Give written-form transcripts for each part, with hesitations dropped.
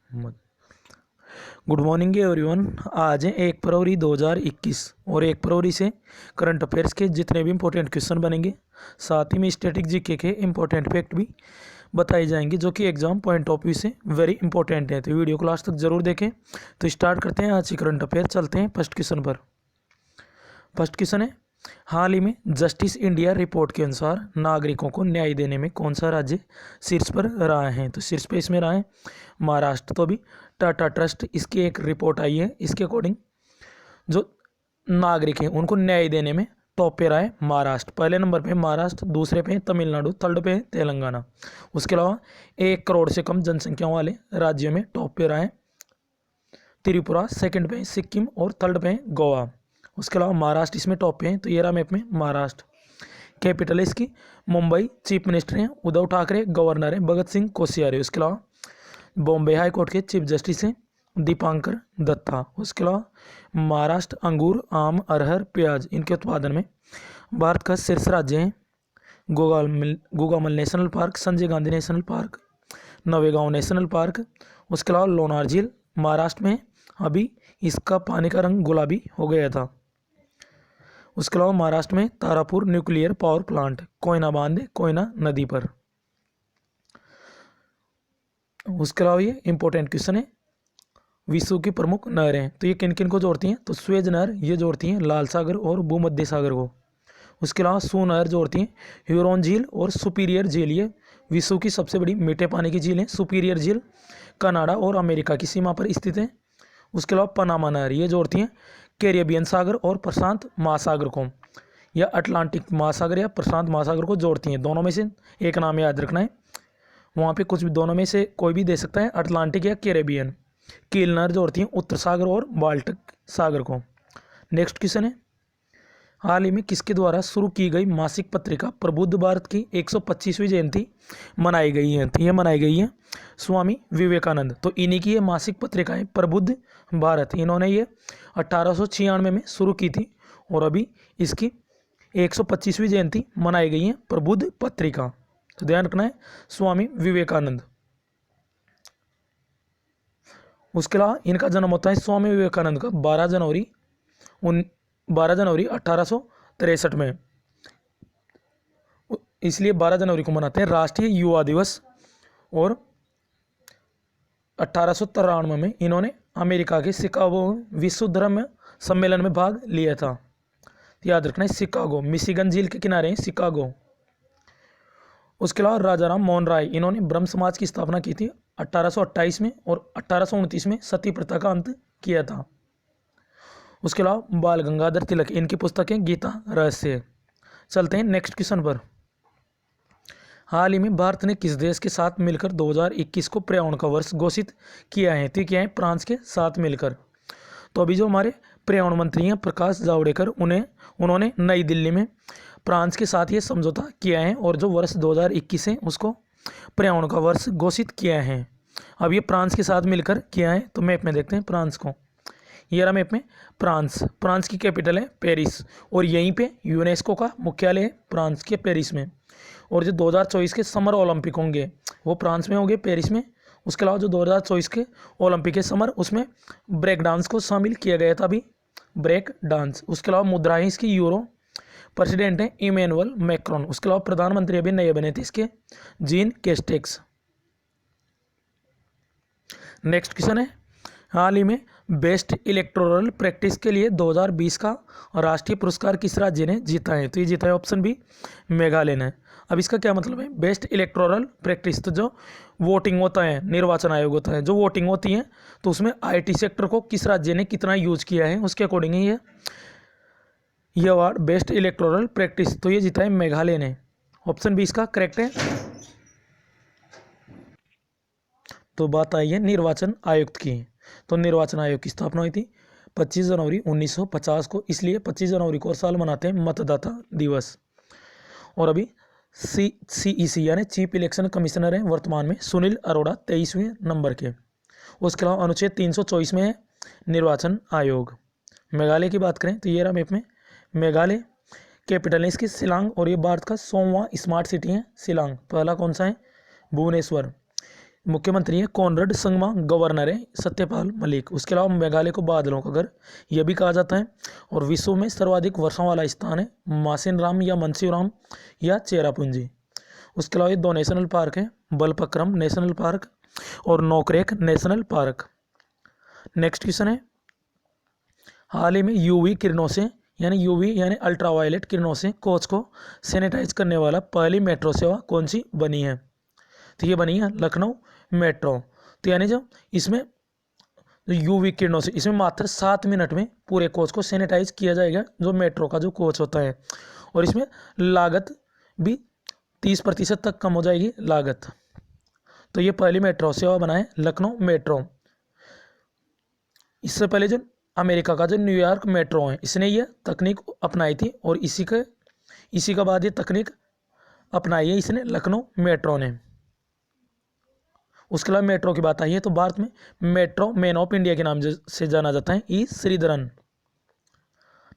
Good morning everyone. आज है 1 फरवरी 2021 और 1 फरवरी से करंट अफेयर्स के जितने भी इंपॉर्टेंट क्वेश्चन बनेंगे, साथ ही में स्टैटिक जीके के इंपॉर्टेंट फैक्ट भी बताए जाएंगे जो कि एग्जाम पॉइंट ऑफ व्यू से वेरी इंपॉर्टेंट है। तो वीडियो को लास्ट तक जरूर देखें। तो स्टार्ट करते हैं आज की करंट अफेयर। चलते हैं फर्स्ट क्वेश्चन पर। फर्स्ट क्वेश्चन है, हाल ही में जस्टिस इंडिया रिपोर्ट के अनुसार नागरिकों को न्याय देने में कौन सा राज्य शीर्ष पर रहा है। तो शीर्ष पे इसमें रहा है महाराष्ट्र। तो अभी टाटा ट्रस्ट इसकी एक रिपोर्ट आई है, इसके अकॉर्डिंग जो नागरिक हैं उनको न्याय देने में टॉप पे रहा है महाराष्ट्र। पहले नंबर पे महाराष्ट्र, दूसरे पे तमिलनाडु, थर्ड पे तेलंगाना। उसके अलावा 1 करोड़ से कम जनसंख्या वाले राज्यों में टॉप पे रहा है त्रिपुरा, सेकंड पे सिक्किम और थर्ड पे गोवा। उसके अलावा महाराष्ट्र इसमें टॉप पे है। तो ये रहा मैप में महाराष्ट्र। कैपिटल है इसकी मुंबई। चीफ मिनिस्टर हैं उद्धव ठाकरे, गवर्नर है भगत सिंह कोश्यारी। उसके अलावा बॉम्बे हाई कोर्ट के चीफ जस्टिस हैं दीपांकर दत्ता। उसके अलावा महाराष्ट्र अंगूर, आम, अरहर, प्याज इनके उत्पादन में भारत का शीर्ष राज्य है Gugamal national park, Sanjay Gandhi national park, Navegaon national park. उसके अलावा लोनार झील महाराष्ट्र में, अभी इसका पानी का रंग गुलाबी हो गया था। उसके अलावा महाराष्ट्र में Tarapur nuclear power plant, Koyna बांध, कोयना नदी पर। उसके अलावा ये इंपॉर्टेंट क्वेश्चन है, विश्व की प्रमुख नहरें। तो ये किन किन को जोड़ती हैं। तो स्वेज नहर ये जोड़ती हैं लाल सागर और भूमध्य सागर को। उसके अलावा सू नहर जोड़ती हैं ह्यूरोन झील और सुपीरियर झील। ये विश्व की सबसे बड़ी मीठे पानी की झील है। सुपीरियर झील कनाडा और अमेरिका की सीमा पर स्थित है। उसके अलावा पनामा नहर ये जोड़ती हैं कैरिबियन सागर और प्रशांत महासागर को, या अटलांटिक महासागर या प्रशांत महासागर को जोड़ती हैं। दोनों में से एक नाम याद रखना है, वहाँ पे कुछ भी दोनों में से कोई भी दे सकता है, अटलांटिक या कैरेबियन। कील नहर जोड़ती है उत्तर सागर और बाल्टिक सागर को। नेक्स्ट क्वेश्चन है, हाल ही में किसके द्वारा शुरू की गई मासिक पत्रिका प्रबुद्ध भारत की 125वीं जयंती मनाई गई है। तो यह मनाई गई है स्वामी विवेकानंद। तो इन्हीं की ये मासिक पत्रिका है प्रबुद्ध भारत। इन्होंने ये 1896 में शुरू की थी और अभी इसकी 125वीं जयंती मनाई गई है प्रबुद्ध पत्रिका। तो ध्यान रखना है स्वामी विवेकानंद। उसके अलावा इनका जन्म होता है स्वामी विवेकानंद का 12 जनवरी 1863 में। इसलिए 12 जनवरी को मनाते हैं राष्ट्रीय युवा दिवस। और 1893 में इन्होंने अमेरिका के शिकागो विश्व धर्म सम्मेलन में भाग लिया था। याद रखना है शिकागो, मिशिगन झील के किनारे शिकागो। उसके अलावा राजा राम मोहन राय इन्होंने ब्रह्म समाज की स्थापना की थी 1828 में और 1829 में सती प्रथा का अंत किया था। उसके अलावा बाल गंगाधर तिलक इनकी पुस्तकें गीता रहस्य। चलते हैं नेक्स्ट क्वेश्चन पर। हाल ही में भारत ने किस देश के साथ मिलकर 2021 को पर्यावरण का वर्ष घोषित किया है। तो क्या है फ्रांस के साथ मिलकर। तो अभी जो हमारे पर्यावरण मंत्री हैं प्रकाश जावड़ेकर, उन्होंने नई दिल्ली में फ्रांस के साथ ये समझौता किया है और जो वर्ष 2021 है उसको पर्यावरण का वर्ष घोषित किया है। अब ये फ्रांस के साथ मिलकर किया है। तो मैप में देखते हैं फ्रांस को। ये रहा मैप में फ्रांस की कैपिटल है पेरिस और यहीं पे यूनेस्को का मुख्यालय है फ्रांस के पेरिस में। और जो 2024 के समर ओलंपिक होंगे वो फ्रांस में होंगे पेरिस में। उसके अलावा जो 2024 के ओलंपिक है समर, उसमें ब्रेक डांस को शामिल किया गया था अभी, ब्रेक डांस। उसके अलावा मुद्रा है इसकी यूरो। प्रेसिडेंट है इमैनुअल मैक्रोन। उसके अलावा प्रधानमंत्री अभी नए बने थे इसके जीन कैस्टेक्स। नेक्स्ट क्वेश्चन है, हाल ही में बेस्ट इलेक्टोरल प्रैक्टिस के लिए 2020 का राष्ट्रीय पुरस्कार किस राज्य ने जीता है। तो ये जीता है ऑप्शन बी मेघालय ने। अब इसका क्या मतलब है, बेस्ट इलेक्टोरल प्रैक्टिस, तो जो वोटिंग होता है, निर्वाचन आयोग होता है, जो वोटिंग होती है तो उसमें IT सेक्टर को किस राज्य ने कितना यूज किया है उसके अकॉर्डिंग ही है ये अवार्ड बेस्ट इलेक्टोरल प्रैक्टिस। तो ये जीता है मेघालय ने। ऑप्शन बी इसका करेक्ट है। तो बात आई है निर्वाचन आयुक्त की। तो निर्वाचन आयोग की स्थापना हुई थी 25 जनवरी 1950 को, इसलिए 25 जनवरी को हर साल मनाते हैं मतदाता दिवस। और अभी CEC यानी चीफ इलेक्शन कमिश्नर हैं वर्तमान में सुनील अरोड़ा 23वें नंबर के। उसके अलावा अनुच्छेद 324 में है निर्वाचन आयोग। मेघालय की बात करें तो ये रहा मैप में मेघालय। कैपिटल है इसकी शिलांग और ये भारत का 100वां स्मार्ट सिटी है शिलांग। पहला कौन सा है भुवनेश्वर। मुख्यमंत्री है कॉनराड संगमा, गवर्नर है सत्यपाल मलिक। उसके अलावा मेघालय को बादलों का घर यह भी कहा जाता है। और विश्व में सर्वाधिक वर्षा वाला स्थान है मासिनराम या मनसीराम या चेरापूंजी। उसके अलावा ये 2 नेशनल पार्क हैं, बलपक्रम नेशनल पार्क और Nokrek national park. Next question है, हाल ही में यूवी किरणों से यानी अल्ट्रावायलेट किरणों से कोच को सैनिटाइज करने वाला पहली मेट्रो सेवा कौन सी बनी है? तो ये बनी है लखनऊ मेट्रो। तो यानी जब इसमें यूवी किरणों से इसमें मात्र 7 मिनट में पूरे कोच को सैनिटाइज किया जाएगा, जो मेट्रो का जो कोच होता है। और इसमें लागत भी 30% तक कम हो जाएगी लागत। तो ये पहली मेट्रो सेवा बनाए लखनऊ मेट्रो। इससे पहले जो अमेरिका का जो न्यूयॉर्क मेट्रो है, इसने ये तकनीक अपनाई थी और इसी का बाद ये तकनीक अपनाई है इसने लखनऊ मेट्रो ने। उसके अलावा मेट्रो की बात आई है तो भारत में मेट्रो मैन ऑफ इंडिया के नाम से जाना जाता है ई श्रीधरन।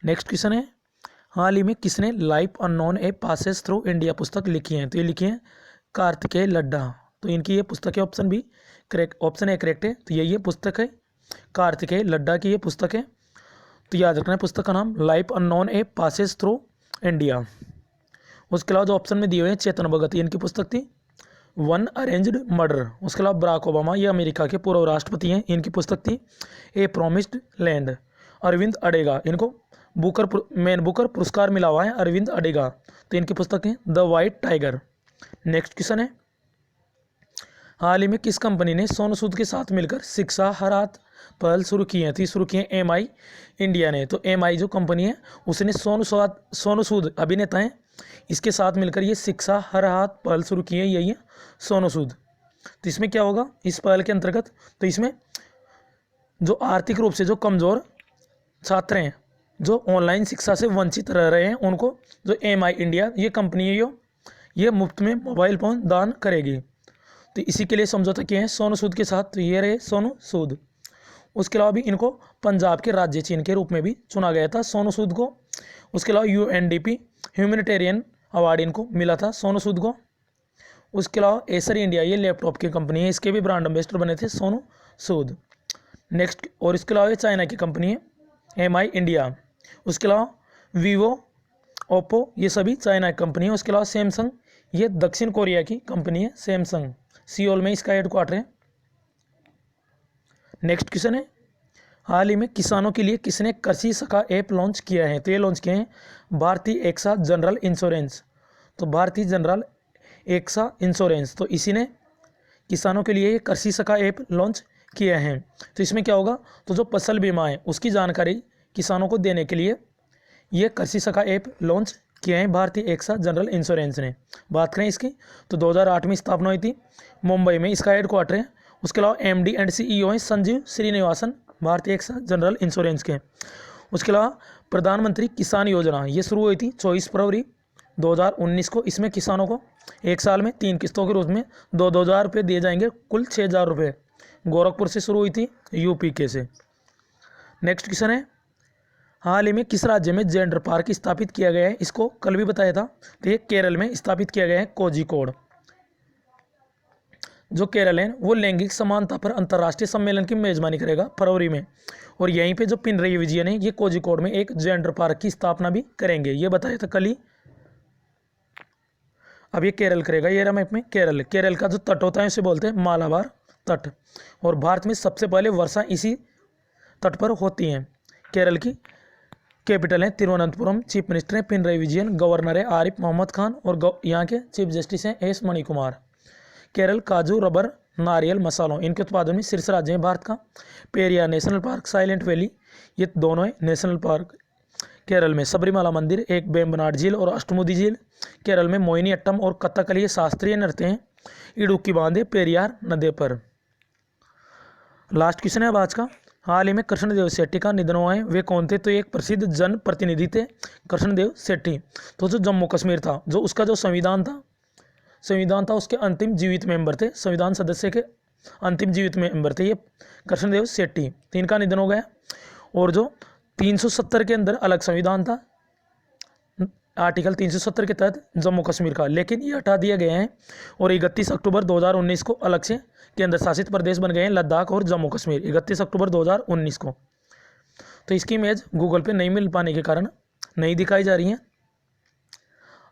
नेक्स्ट क्वेश्चन है, हाल ही में किसने लाइफ अननोन ए पासेस थ्रू इंडिया पुस्तक लिखी है? तो ये लिखी है कार्तिकेय लड्ढा। तो इनकी ये पुस्तक है, option B correct, option A correct है। तो ये पुस्तक है कार्तिकेय लड्ढा की ये पुस्तक है। तो याद रखना है पुस्तक का नाम लाइफ अननोन ए पासेस थ्रू इंडिया। उसके अलावा जो ऑप्शन में दिए हुए हैं चेतन भगत, इनकी पुस्तक थी वन अरेंज्ड मर्डर। उसके अलावा बराक ओबामा, ये अमेरिका के पूर्व राष्ट्रपति हैं, इनकी पुस्तक थी ए प्रॉमिस्ड लैंड। अरविंद अडेगा, इनको मैन बुकर पुरस्कार मिला हुआ है अरविंद अडेगा। तो इनकी पुस्तक है the white tiger. Next question है, हाल ही में किस कंपनी ने सोनू सूद के साथ मिलकर शिक्षा हर हाथ पहल शुरू की है? तो शुरू की है एमआई इंडिया ने। तो एमआई जो कंपनी है उसने सोनू सूद अभिनेता है, इसके साथ मिलकर ये शिक्षा हर हाथ पहल शुरू की है, यही है सोनू सूद। तो इसमें क्या होगा इस पहल के अंतर्गत? तो इसमें जो आर्थिक रूप से जो कमज़ोर छात्र हैं, जो ऑनलाइन शिक्षा से वंचित रह रहे हैं, उनको जो एमआई इंडिया ये कंपनी है ये मुफ्त में मोबाइल फ़ोन दान करेगी। तो इसी के लिए समझौता किए हैं सोनू सूद के साथ। तो ये रहे सोनू सूद। उसके अलावा भी इनको पंजाब के राज्य चिन्ह के रूप में भी चुना गया था सोनू सूद को। उसके अलावा यूएनडीपी ह्यूमैनिटेरियन अवार्ड इनको मिला था सोनू सूद को। उसके अलावा एसर इंडिया ये लैपटॉप की कंपनी है, इसके भी ब्रांड एम्बेसडर बने थे सोनू सूद। नेक्स्ट, और इसके अलावा ये चाइना की कंपनी है एमआई इंडिया। उसके अलावा वीवो, ओप्पो ये सभी चाइना की कंपनी है। उसके अलावा सैमसंग ये दक्षिण कोरिया की कंपनी है सैमसंग, सियोल में इसका हेडक्वार्टर है। नेक्स्ट क्वेश्चन है, हाल ही में किसानों के लिए किसने कृषि सखा ऐप लॉन्च किया है? तो ये लॉन्च किए हैं भारतीय एक्सा जनरल इंश्योरेंस। तो भारतीय जनरल एक्सा इंश्योरेंस, तो इसी ने किसानों के लिए ये कृषि सखा ऐप लॉन्च किया है। तो इसमें क्या होगा, तो जो फसल बीमा है उसकी जानकारी किसानों को देने के लिए ये कृषि सखा ऐप लॉन्च किए हैं भारतीय एक्सा जनरल इंश्योरेंस ने। बात करें इसकी तो 2008 में स्थापना हुई थी, मुंबई में इसका हेडक्वार्टर है। उसके अलावा एमडी एंड सीईओ हैं संजीव श्रीनिवासन भारतीय एक्सा जनरल इंश्योरेंस के। उसके अलावा प्रधानमंत्री किसान योजना ये शुरू हुई थी 24 फरवरी 2019 को। इसमें किसानों को एक साल में 3 किस्तों के रूप में 2-2 हज़ार रुपये दिए जाएंगे, कुल 6,000 रुपये। गोरखपुर से शुरू हुई थी, यूपी के से। नेक्स्ट क्वेश्चन है, हाल ही में किस राज्य में जेंडर पार्क स्थापित किया गया है? इसको कल भी बताया था। तो ये केरल में स्थापित किया गया है कोझिकोड। जो केरल है वो लैंगिक समानता पर अंतर्राष्ट्रीय सम्मेलन की मेजबानी करेगा फरवरी में। और यहीं पे जो पिनरई विजयन है ये कोझिकोड में एक जेंडर पार्क की स्थापना भी करेंगे, ये बताया था कल ही। अब ये केरल करेगा, ये रहा मैप में केरल का जो तट होता है उसे बोलते हैं मालाबार तट। और भारत में सबसे पहले वर्षा इसी तट पर होती है। केरल की कैपिटल है तिरुवनंतपुरम। चीफ मिनिस्टर है पिनरई विजयन, गवर्नर है आरिफ मोहम्मद खान और यहाँ के चीफ जस्टिस हैं एस मणिकुमार। केरल काजू, रबर, नारियल, मसालों इनके उत्पादन में शीर्ष राज्य है भारत का। Periyar national park, silent valley ये दोनों है नेशनल पार्क। केरल में सबरीमाला मंदिर, एक बेम्बनाड झील और अष्टमुदी झील। केरल में मोहिनीअट्टम और कथकली शास्त्रीय नृत्य हैं। इडुक्की बांध है पेरियार नदी पर। लास्ट क्वेश्चन है अब आज का, हाल ही में कृष्णदेव शेट्टी का निधन हुआ है, वे कौन थे? तो एक प्रसिद्ध जन प्रतिनिधि थे कृष्णदेव शेट्टी। तो जो जम्मू कश्मीर था, जो उसका जो संविधान था उसके अंतिम जीवित मेंबर थे, संविधान सदस्य के अंतिम जीवित मेंबर थे ये कृष्णदेव शेट्टी। तो इनका निधन हो गया। और जो 370 के अंदर अलग संविधान था, आर्टिकल 370 के तहत जम्मू कश्मीर का, लेकिन ये हटा दिया गया है और 31 अक्टूबर 2019 को अलग से केंद्र शासित प्रदेश बन गए हैं लद्दाख और जम्मू कश्मीर 31 अक्टूबर 2019 को। तो इसकी इमेज गूगल पे नहीं मिल पाने के कारण नहीं दिखाई जा रही है।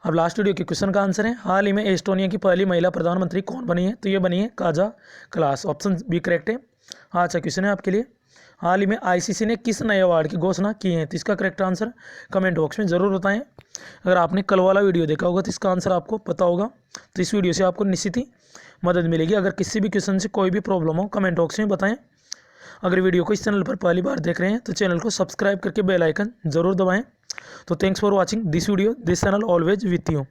अब लास्ट वीडियो के क्वेश्चन का आंसर है, हाल ही में एस्टोनिया की पहली महिला प्रधानमंत्री कौन बनी है? तो ये बनी है काजा क्लास, ऑप्शन बी करेक्ट है। अच्छा क्वेश्चन है आपके लिए, हाल ही में आईसीसी ने किस नए अवार्ड की घोषणा की है? तो इसका करेक्ट आंसर कमेंट बॉक्स में ज़रूर बताएं। अगर आपने कल वाला वीडियो देखा होगा तो इसका आंसर आपको पता होगा, तो इस वीडियो से आपको निश्चित ही मदद मिलेगी। अगर किसी भी क्वेश्चन से कोई भी प्रॉब्लम हो कमेंट बॉक्स में बताएं। अगर वीडियो को इस चैनल पर पहली बार देख रहे हैं तो चैनल को सब्सक्राइब करके बेल आइकन ज़रूर दबाएं। तो thanks for watching this video, this channel always with you.